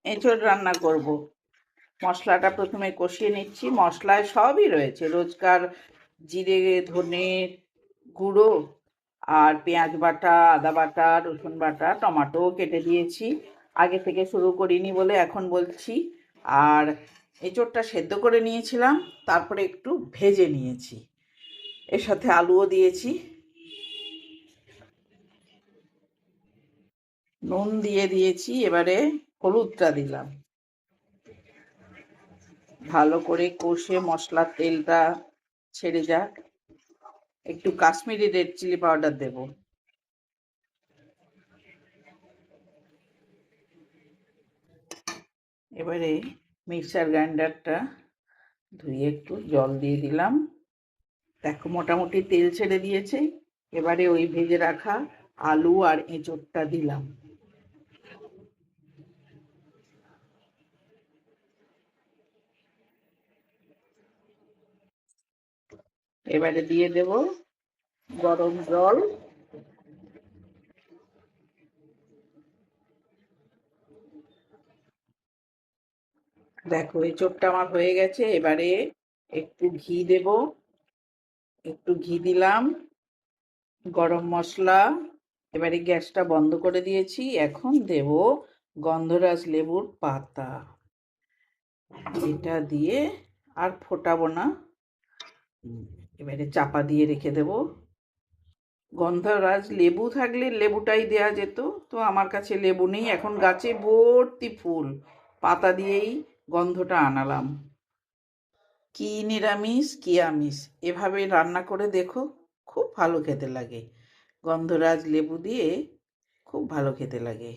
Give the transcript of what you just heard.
এঁচোড় রান্না করব। মশলাটা প্রথমে কষিয়ে নিচ্ছি। মশলায় সবই রয়েছে, রোজকার জিরে ধনে গুঁড়ো আর পেঁয়াজ বাটা, আদা বাটা, রসুন বাটা, টমেটোও কেটে দিয়েছি। আগে থেকে শুরু করিনি বলে এখন বলছি। আর এঁচোড়টা সেদ্ধ করে নিয়েছিলাম, তারপরে একটু ভেজে নিয়েছি, এর সাথে আলুও দিয়েছি। নুন দিয়ে দিয়েছি, এবারে হলুদটা দিলাম। ভালো করে কষে মশলার তেলটা ছেড়ে যাক। একটু কাশ্মীরি রেড চিলি পাউডার দেব। এবারে মিক্সার গ্রাইন্ডারটা ধুয়ে একটু জল দিয়ে দিলাম। দেখো মোটামুটি তেল ছেড়ে দিয়েছে। এবারে ওই ভেজে রাখা আলু আর এঁচোড়টা দিলাম। এবারে দিয়ে দেব গরম জল। দেখো এঁচোড়টা আমার হয়ে গেছে। এবারে একটু ঘি দেব, একটু ঘি দিলাম, গরম মশলা। এবারে গ্যাসটা বন্ধ করে দিয়েছি। এখন দেব গন্ধরাজ লেবুর পাতা। এটা দিয়ে আর ফোটাবো না, এবারে চাপা দিয়ে রেখে দেব। গন্ধরাজ লেবু থাকলে লেবুটাই দেয়া যেত, তো আমার কাছে লেবু নেই। এখন গাছে ভর্তি ফুল, পাতা দিয়েই গন্ধটা আনালাম। কি নিরামিষ কি আমিষ, এভাবে রান্না করে দেখো, খুব ভালো খেতে লাগে। গন্ধরাজ লেবু দিয়ে খুব ভালো খেতে লাগে।